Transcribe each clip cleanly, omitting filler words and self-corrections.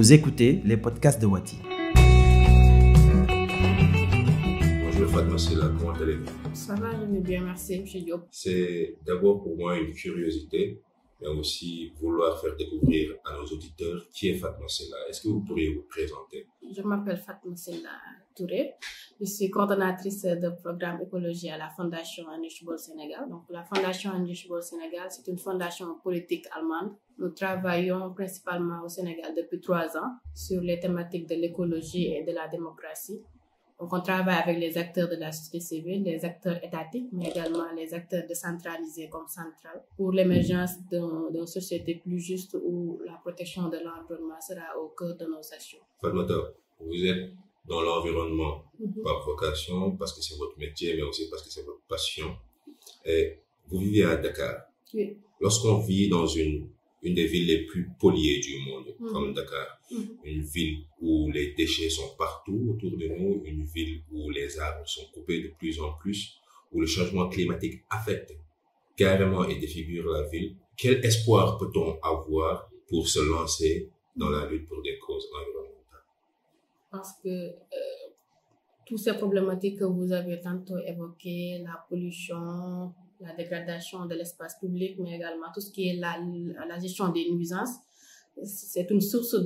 Vous écoutez les podcasts de Wati. Bonjour Fatma Silla, comment allez-vous? Ça va, je vais bien, merci, M. Diop. C'est d'abord pour moi une curiosité, mais aussi vouloir faire découvrir à nos auditeurs qui est Fatma Silla. Est-ce que vous pourriez vous présenter? Je m'appelle Fatma Silla Touré. Je suis coordonnatrice de programme écologie à la Fondation Unusual Sénégal. Donc, la Fondation Unusual Sénégal, c'est une fondation politique allemande. Nous travaillons principalement au Sénégal depuis 3 ans sur les thématiques de l'écologie et de la démocratie. Donc, on travaille avec les acteurs de la société civile, les acteurs étatiques, mais également les acteurs décentralisés comme Central, pour l'émergence d'une société plus juste où la protection de l'environnement sera au cœur de nos actions. Fatmata, vous êtes dans l'environnement par vocation, parce que c'est votre métier, mais aussi parce que c'est votre passion. Et vous vivez à Dakar. Oui. Lorsqu'on vit dans une des villes les plus polluées du monde, comme Dakar, une ville où les déchets sont partout autour de nous, une ville où les arbres sont coupés de plus en plus, où le changement climatique affecte carrément et défigure la ville, quel espoir peut-on avoir pour se lancer dans la lutte pour des causes environnementales? Parce que toutes ces problématiques que vous avez tantôt évoquées, la pollution, la dégradation de l'espace public, mais également tout ce qui est la gestion des nuisances, c'est une source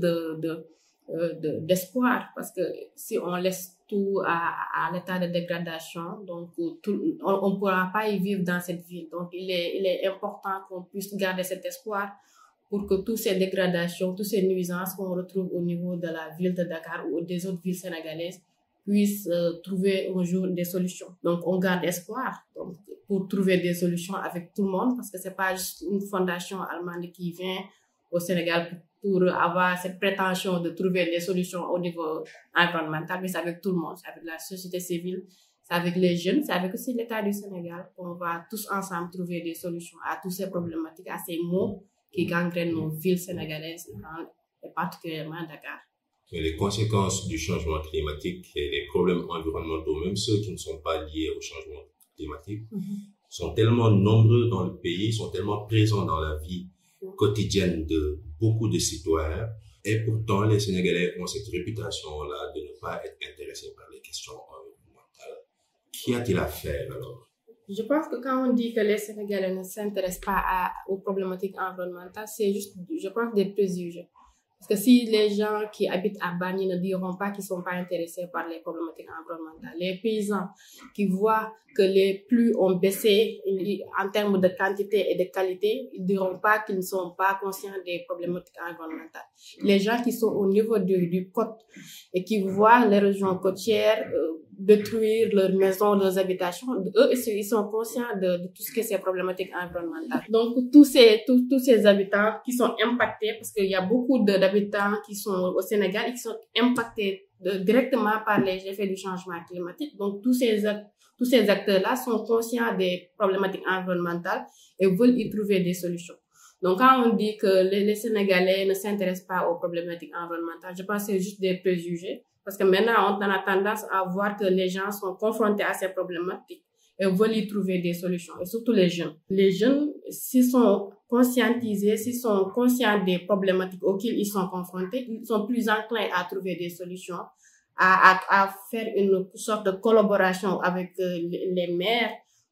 d'espoir, parce que si on laisse tout à l'état de dégradation, donc on ne pourra pas y vivre dans cette ville. Donc il est important qu'on puisse garder cet espoir pour que toutes ces dégradations, toutes ces nuisances qu'on retrouve au niveau de la ville de Dakar ou des autres villes sénégalaises puissent trouver un jour des solutions. Donc on garde espoir pour trouver des solutions avec tout le monde, parce que c'est pas juste une fondation allemande qui vient au Sénégal pour avoir cette prétention de trouver des solutions au niveau environnemental, mais c'est avec tout le monde, c'est avec la société civile, c'est avec les jeunes, c'est avec aussi l'État du Sénégal qu'on va tous ensemble trouver des solutions à toutes ces problématiques, à ces maux qui gangrènent nos villes sénégalaises et particulièrement Dakar. Mais les conséquences du changement climatique et les problèmes environnementaux, même ceux qui ne sont pas liés au changement climatique, sont tellement nombreux dans le pays, sont tellement présents dans la vie quotidienne de beaucoup de citoyens. Et pourtant, les Sénégalais ont cette réputation-là de ne pas être intéressés par les questions environnementales. Qu'y a-t-il à faire alors? Je pense que quand on dit que les Sénégalais ne s'intéressent pas aux problématiques environnementales, c'est juste, je pense, des préjugés. Parce que si les gens qui habitent à Bani ne diront pas qu'ils ne sont pas intéressés par les problématiques environnementales, les paysans qui voient que les pluies ont baissé en termes de quantité et de qualité, ils ne diront pas qu'ils ne sont pas conscients des problématiques environnementales. Les gens qui sont au niveau du côte et qui voient les régions côtières détruire leurs maisons, leurs habitations, eux, ils sont conscients de tout ce que c'est problématique environnementale. Donc, tous ces habitants qui sont impactés, parce qu'il y a beaucoup d'habitants qui sont au Sénégal et qui sont impactés directement par les effets du changement climatique. Donc, tous ces acteurs-là sont conscients des problématiques environnementales et veulent y trouver des solutions. Donc, quand on dit que les Sénégalais ne s'intéressent pas aux problématiques environnementales, je pense que c'est juste des préjugés. Parce que maintenant, on a tendance à voir que les gens sont confrontés à ces problématiques et veulent y trouver des solutions, et surtout les jeunes. Les jeunes, s'ils sont conscientisés, s'ils sont conscients des problématiques auxquelles ils sont confrontés, ils sont plus enclins à trouver des solutions, à faire une sorte de collaboration avec les maires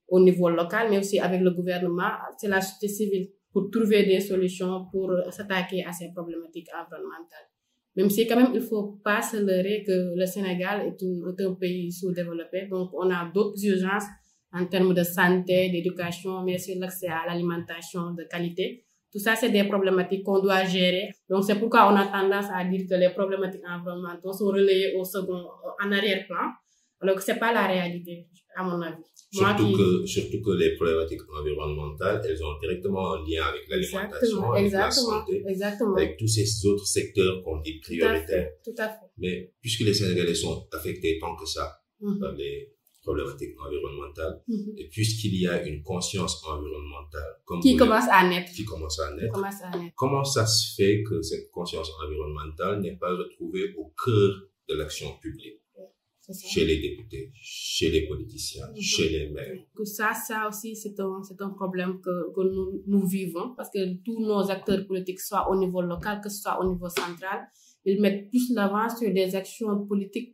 au niveau local, mais aussi avec le gouvernement, c'est la société civile, pour trouver des solutions pour s'attaquer à ces problématiques environnementales. Même si quand même il faut pas se leurrer que le Sénégal est un pays sous-développé, donc on a d'autres urgences en termes de santé, d'éducation, mais aussi l'accès à l'alimentation de qualité. Tout ça, c'est des problématiques qu'on doit gérer. Donc c'est pourquoi on a tendance à dire que les problématiques environnementales sont relayées en arrière-plan, alors que c'est pas la réalité, à mon avis. Surtout que les problématiques environnementales, elles ont directement un lien avec l'alimentation, avec la santé, avec tous ces autres secteurs qu'on dit prioritaires. Tout à fait. Mais puisque les Sénégalais sont affectés tant que ça par les problématiques environnementales, et puisqu'il y a une conscience environnementale qui commence à naître, comment ça se fait que cette conscience environnementale n'est pas retrouvée au cœur de l'action publique? Chez les députés, chez les politiciens, chez les maires. Ça aussi, c'est un problème que nous vivons, parce que tous nos acteurs politiques, soit au niveau local, que ce soit au niveau central, ils mettent plus l'avant sur des actions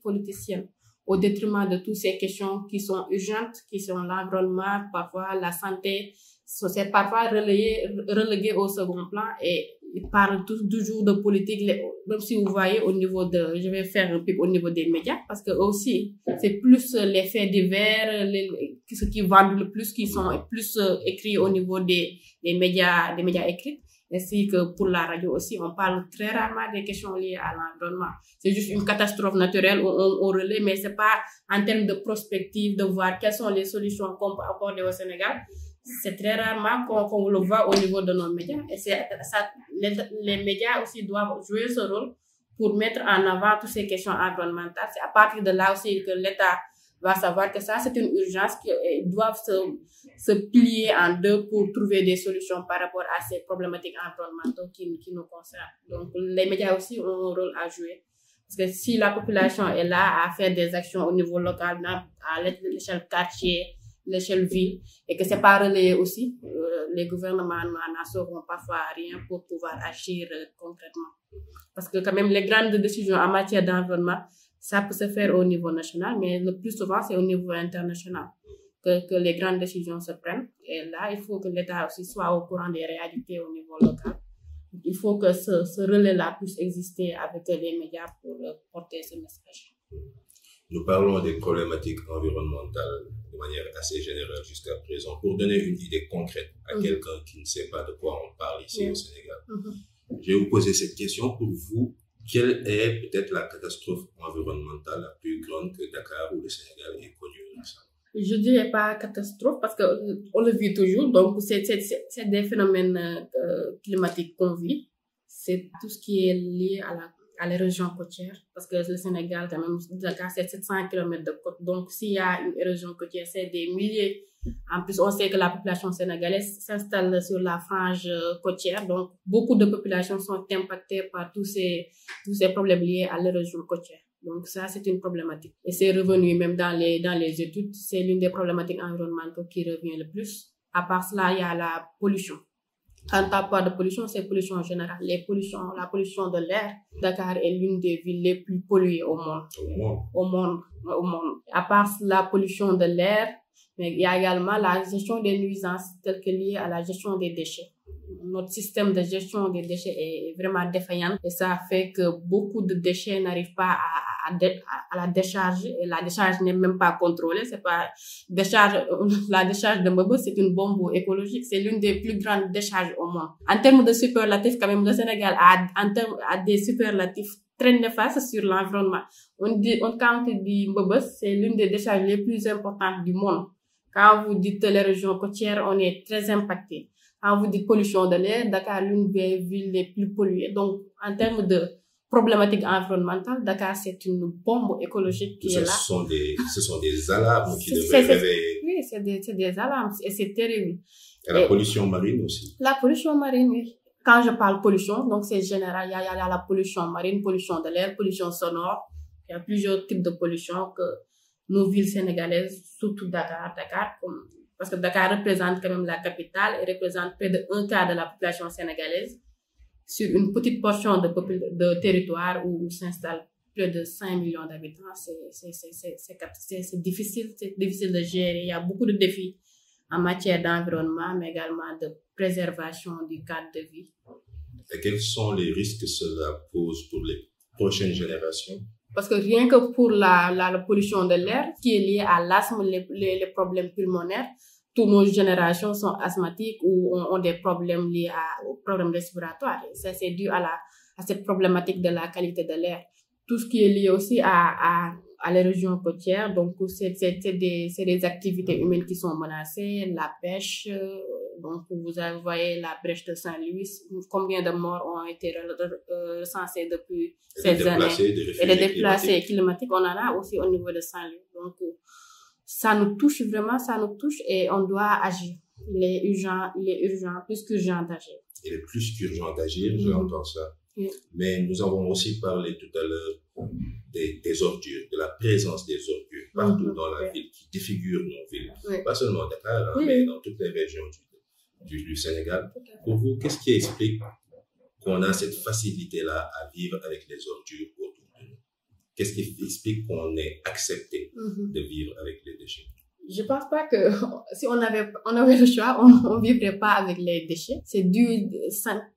politiciennes, au détriment de toutes ces questions qui sont urgentes, qui sont l'environnement, parfois la santé, c'est parfois relégué au second plan et ils parlent toujours de politique, même si vous voyez au niveau je vais faire un pic au niveau des médias, parce que aussi, c'est plus les faits divers, ce qui vendent le plus, qui sont plus écrits au niveau des médias écrits, ainsi que pour la radio aussi, on parle très rarement des questions liées à l'environnement. C'est juste une catastrophe naturelle où on relaie, mais c'est pas en termes de prospective, de voir quelles sont les solutions qu'on peut apporter au Sénégal. C'est très rarement qu'on le voit au niveau de nos médias. Et les médias aussi doivent jouer ce rôle pour mettre en avant toutes ces questions environnementales. C'est à partir de là aussi que l'État va savoir que ça, c'est une urgence, qu'ils doivent se plier en deux pour trouver des solutions par rapport à ces problématiques environnementales qui nous concernent. Donc, les médias aussi ont un rôle à jouer. Parce que si la population est là à faire des actions au niveau local, à l'échelle quartier, l'échelle ville, et que c'est pas relayé aussi, les gouvernements n'en sauront parfois rien pour pouvoir agir concrètement. Parce que quand même, les grandes décisions en matière d'environnement, ça peut se faire au niveau national, mais le plus souvent, c'est au niveau international que les grandes décisions se prennent. Et là, il faut que l'État aussi soit au courant des réalités au niveau local. Il faut que ce relais-là puisse exister avec les médias pour porter ce message. Nous parlons des problématiques environnementales de manière assez générale jusqu'à présent. Pour donner une idée concrète à quelqu'un qui ne sait pas de quoi on parle ici au Sénégal, je vais vous poser cette question. Pour vous, quelle est peut-être la catastrophe environnementale la plus grande que Dakar ou le Sénégal ait connue récemment? Je dirais pas catastrophe parce qu'on le vit toujours. Donc, c'est des phénomènes climatiques qu'on vit. C'est tout ce qui est lié à les régions côtières. Parce que le Sénégal, quand même, Dakar, c'est 700 km de côte. Donc, s'il y a une érosion côtière, c'est des milliers. En plus, on sait que la population sénégalaise s'installe sur la frange côtière. Donc, beaucoup de populations sont impactées par tous ces problèmes liés à l'érosion côtière. Donc, ça, c'est une problématique. Et c'est revenu même dans les études. C'est l'une des problématiques environnementales qui revient le plus. À part cela, il y a la pollution. Quand on parle de pollution, c'est pollution générale. La pollution de l'air. Dakar est l'une des villes les plus polluées au monde. Au monde. À part la pollution de l'air, mais il y a également la gestion des nuisances telles que liées à la gestion des déchets. Notre système de gestion des déchets est vraiment défaillant et ça fait que beaucoup de déchets n'arrivent pas à la décharge et la décharge n'est même pas contrôlée. C'est pas la décharge de Mbebe, c'est une bombe écologique. C'est l'une des plus grandes décharges au monde. En termes de superlatifs, quand même, le Sénégal a des superlatifs très néfastes sur l'environnement. Quand on dit Mbebe, c'est l'une des décharges les plus importantes du monde. Quand vous dites les régions côtières, on est très impacté. Quand vous dites pollution de l'air, Dakar est l'une des villes les plus polluées. Donc, en termes de problématiques environnementales, Dakar, c'est une bombe écologique qui est là. Ce sont des alarmes qui devraient réveiller. Oui, c'est des alarmes et c'est terrible. Et la pollution marine aussi. La pollution marine, oui. Quand je parle pollution, donc c'est général. Il y a la pollution marine, pollution de l'air, pollution sonore. Il y a plusieurs types de pollution que nos villes sénégalaises, surtout Dakar, parce que Dakar représente quand même la capitale et représente près de 1/4 de la population sénégalaise sur une petite portion de territoire où s'installent près de 5 millions d'habitants. C'est difficile de gérer. Il y a beaucoup de défis en matière d'environnement, mais également de préservation du cadre de vie. Et quels sont les risques que cela pose pour les prochaines générations? Parce que rien que pour la pollution de l'air, qui est liée à l'asthme, les problèmes pulmonaires, toutes nos générations sont asthmatiques ou ont des problèmes liés aux problèmes respiratoires. Et ça, c'est dû à cette problématique de la qualité de l'air. Tout ce qui est lié aussi à les régions côtières, donc c'est des activités humaines qui sont menacées, la pêche. Donc, vous voyez la brèche de Saint-Louis, combien de morts ont été recensés depuis ces années. Et les déplacés climatiques, on en a aussi au niveau de Saint-Louis. Donc, ça nous touche vraiment, et on doit agir. Il est urgent, plus qu'urgent d'agir. Il est plus qu'urgent d'agir, j'entends ça. Oui. Mais nous avons aussi parlé tout à l'heure des ordures, de la présence des ordures partout dans la ville qui défigurent nos villes. Oui. Pas seulement à Dakar, mais dans toutes les régions du Sénégal. Pour vous, qu'est-ce qui explique qu'on a cette facilité-là à vivre avec les ordures autour de nous? Qu'est-ce qui explique qu'on est accepté de vivre avec les déchets? Je pense pas que si on avait le choix, on vivrait pas avec les déchets. C'est dû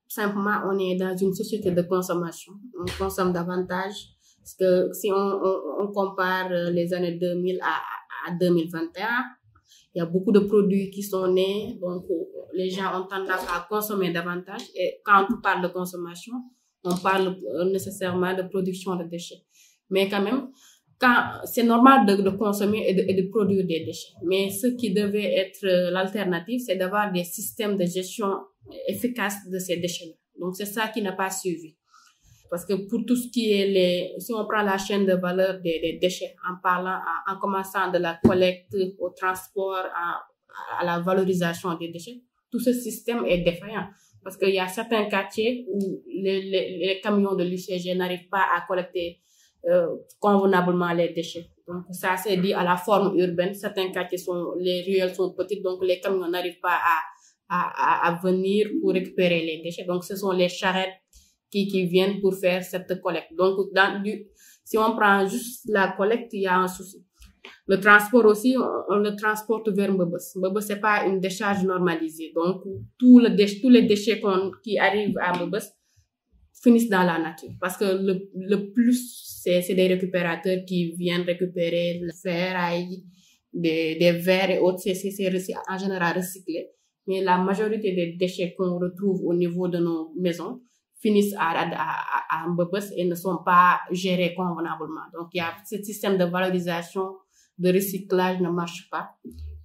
simplement, on est dans une société de consommation. On consomme davantage. Parce que si on compare les années 2000 à 2021, il y a beaucoup de produits qui sont nés, donc les gens ont tendance à consommer davantage. Et quand on parle de consommation, on parle nécessairement de production de déchets. Mais quand même, c'est normal de consommer et de produire des déchets. Mais ce qui devait être l'alternative, c'est d'avoir des systèmes de gestion efficaces de ces déchets. Donc c'est ça qui n'a pas suivi. Parce que pour tout ce qui est si on prend la chaîne de valeur des déchets, en commençant de la collecte au transport, à la valorisation des déchets, tout ce système est défaillant. Parce qu'il y a certains quartiers où les camions de l'UCG n'arrivent pas à collecter convenablement les déchets. Donc ça, c'est dit à la forme urbaine. Certains quartiers les ruelles sont petites, donc les camions n'arrivent pas à venir pour récupérer les déchets. Donc ce sont les charrettes qui viennent pour faire cette collecte. Donc, si on prend juste la collecte, il y a un souci. Le transport aussi, on le transporte vers Mbebes. Mbebes, c'est pas une décharge normalisée. Donc, tous les déchets qui arrivent à Mbebes finissent dans la nature. Parce que le plus, c'est des récupérateurs qui viennent récupérer le ferraille, des verres et autres. C'est en général recyclé. Mais la majorité des déchets qu'on retrouve au niveau de nos maisons finissent à Mbebes et ne sont pas gérés convenablement. Donc, il y a ce système de valorisation, de recyclage ne marche pas.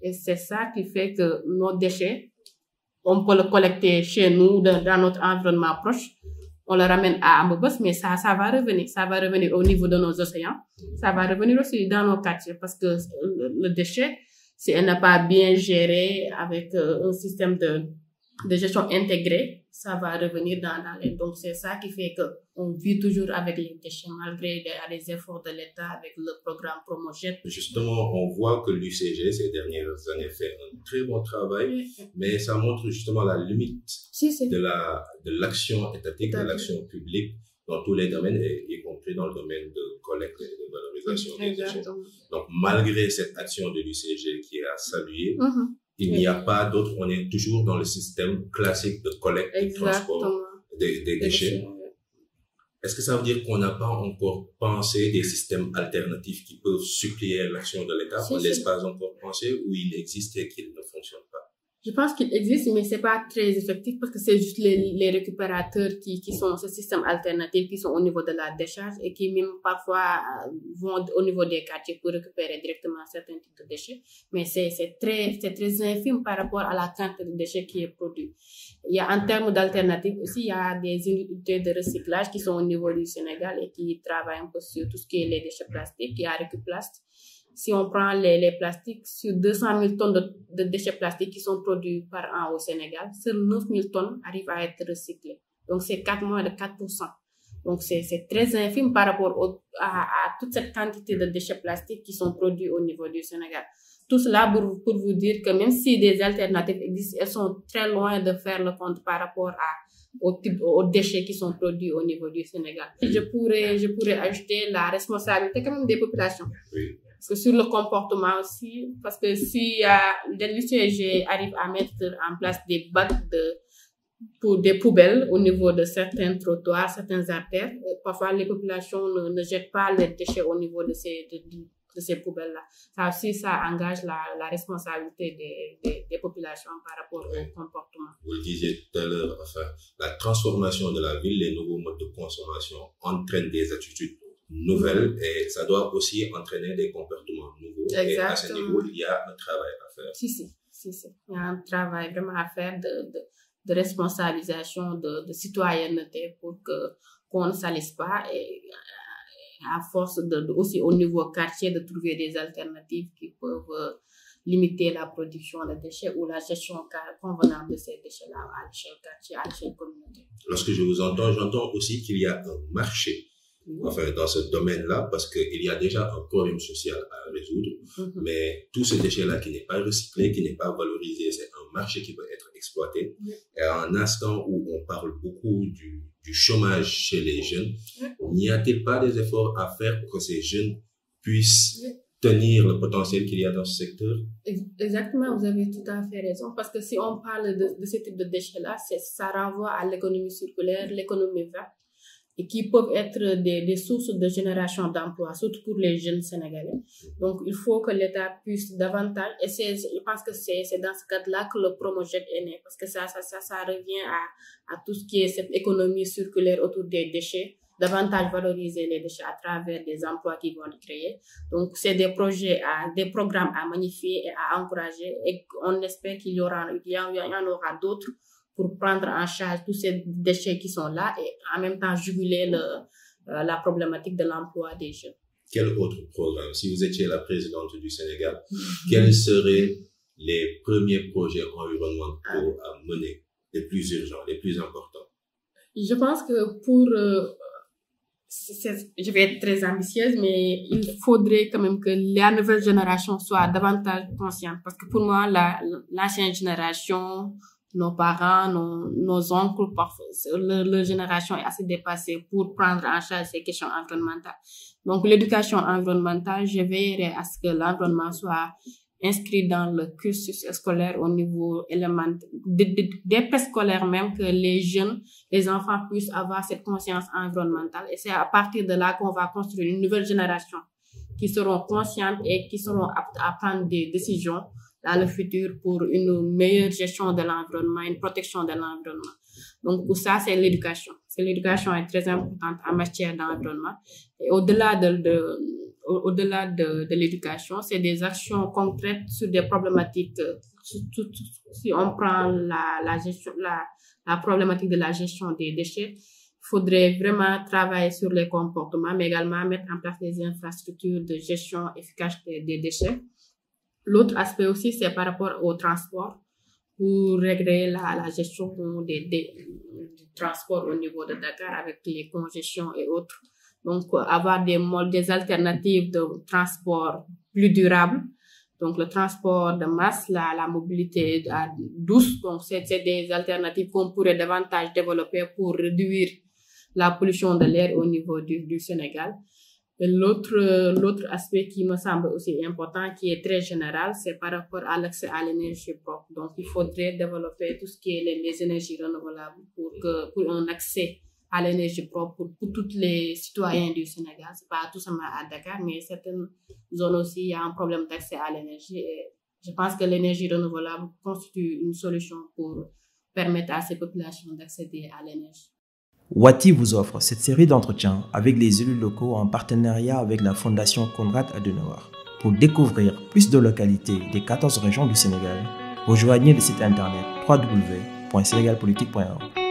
Et c'est ça qui fait que nos déchets, on peut le collecter chez nous, dans notre environnement proche. On le ramène à Mbebes, mais ça va revenir. Ça va revenir au niveau de nos océans. Ça va revenir aussi dans nos quartiers parce que le déchet, si elle n'est pas bien géré avec un système de gestion intégrée, ça va revenir dans les... Donc, c'est ça qui fait qu'on vit toujours avec les déchets, malgré les efforts de l'État avec le programme Promojet. Justement, on voit que l'UCG, ces dernières années, fait un très bon travail, mais ça montre justement la limite de l'action étatique, de l'action publique dans tous les domaines, y compris dans le domaine de collecte et de valorisation des déchets. Donc, malgré cette action de l'UCG qui est à saluer, il n'y a pas d'autre, on est toujours dans le système classique de collecte et de transport des déchets. Est-ce que ça veut dire qu'on n'a pas encore pensé des systèmes alternatifs qui peuvent suppléer l'action de l'État? On ne laisse pas encore penser ou il existe et qu'il ne fonctionne pas? Je pense qu'il existe, mais c'est pas très effectif parce que c'est juste les récupérateurs qui sont ce système alternatif, qui sont au niveau de la décharge et qui même parfois vont au niveau des quartiers pour récupérer directement certains types de déchets. Mais c'est très infime par rapport à la quantité de déchets qui est produit. Il y a en termes d'alternatives aussi, il y a des unités de recyclage qui sont au niveau du Sénégal et qui travaillent un peu sur tout ce qui est les déchets plastiques. Il y a Recuplast. Si on prend les plastiques, sur 200 000 tonnes de déchets plastiques qui sont produits par an au Sénégal, seules 9 000 tonnes arrivent à être recyclées. Donc, c'est moins de 4%. Donc, c'est très infime par rapport à toute cette quantité de déchets plastiques qui sont produits au niveau du Sénégal. Tout cela pour vous dire que même si des alternatives existent, elles sont très loin de faire le compte par rapport aux déchets qui sont produits au niveau du Sénégal. Je pourrais ajouter la responsabilité quand même des populations. Oui. Parce que sur le comportement aussi, parce que si l'UCG arrive à mettre en place des bacs pour des poubelles au niveau de certains trottoirs, certaines artères, parfois les populations ne jettent pas les déchets au niveau de ces poubelles-là. Ça aussi, ça engage la responsabilité des populations par rapport au comportement. Vous le disiez tout à l'heure, enfin, la transformation de la ville, les nouveaux modes de consommation entraînent des attitudes nouvelles et ça doit aussi entraîner des comportements nouveaux. Exactement. Et à ce niveau, il y a un travail à faire. Si. Il y a un travail vraiment à faire de responsabilisation, de citoyenneté pour qu'on ne salisse pas et à force aussi au niveau quartier de trouver des alternatives qui peuvent limiter la production de déchets ou la gestion convenable de ces déchets-là à l'échelle quartier, à l'échelle communautaire. Lorsque je vous entends, j'entends aussi qu'il y a un marché enfin, dans ce domaine-là, parce qu'il y a déjà un problème social à résoudre, mais tout ce déchet-là qui n'est pas recyclé, qui n'est pas valorisé, c'est un marché qui peut être exploitées. Et à un instant où on parle beaucoup du chômage chez les jeunes, n'y a-t-il pas des efforts à faire pour que ces jeunes puissent tenir le potentiel qu'il y a dans ce secteur? Exactement, vous avez tout à fait raison. Parce que si on parle de ce type de déchets-là, ça renvoie à l'économie circulaire, l'économie verte, et qui peuvent être des sources de génération d'emplois, surtout pour les jeunes Sénégalais. Donc, il faut que l'État puisse davantage, et je pense que c'est dans ce cadre-là que le Promojet est né, parce que ça revient à tout ce qui est cette économie circulaire autour des déchets, davantage valoriser les déchets à travers des emplois qui vont être créés. Donc, c'est des projets, des programmes à magnifier et à encourager, et on espère qu'il y en aura d'autres pour prendre en charge tous ces déchets qui sont là et en même temps juguler la problématique de l'emploi des jeunes. Quel autre programme? Si vous étiez la présidente du Sénégal, quels seraient les premiers projets environnementaux à mener, les plus urgents, les plus importants? Je pense que je vais être très ambitieuse, mais il faudrait quand même que la nouvelle génération soit davantage consciente. Parce que pour moi, l'ancienne génération, nos parents, nos oncles, parfois, leur génération est assez dépassée pour prendre en charge ces questions environnementales. Donc, l'éducation environnementale, je veillerai à ce que l'environnement soit inscrit dans le cursus scolaire au niveau élémentaire, des préscolaires même, que les jeunes, les enfants puissent avoir cette conscience environnementale. Et c'est à partir de là qu'on va construire une nouvelle génération qui seront conscientes et qui seront aptes à prendre des décisions dans le futur pour une meilleure gestion de l'environnement, une protection de l'environnement. Donc, pour ça, c'est l'éducation. L'éducation est très importante en matière d'environnement. Et au-delà de l'éducation, c'est des actions concrètes sur des problématiques. Si on prend la problématique de la gestion des déchets, il faudrait vraiment travailler sur les comportements, mais également mettre en place des infrastructures de gestion efficace des déchets. L'autre aspect aussi, c'est par rapport au transport, pour régler la gestion du transport au niveau de Dakar avec les congestions et autres. Donc, avoir des alternatives de transport plus durables. Donc, le transport de masse, la mobilité douce. Donc, c'est des alternatives qu'on pourrait davantage développer pour réduire la pollution de l'air au niveau du Sénégal. Et l'autre aspect qui me semble aussi important, qui est très général, c'est par rapport à l'accès à l'énergie propre. Donc, il faudrait développer tout ce qui est les énergies renouvelables pour un accès à l'énergie propre pour tous les citoyens du Sénégal. C'est pas tout seulement à Dakar, mais certaines zones aussi, il y a un problème d'accès à l'énergie. Et je pense que l'énergie renouvelable constitue une solution pour permettre à ces populations d'accéder à l'énergie. Wati vous offre cette série d'entretiens avec les élus locaux en partenariat avec la Fondation Konrad Adenauer. Pour découvrir plus de localités des 14 régions du Sénégal, rejoignez le site internet www.senegalpolitique.org.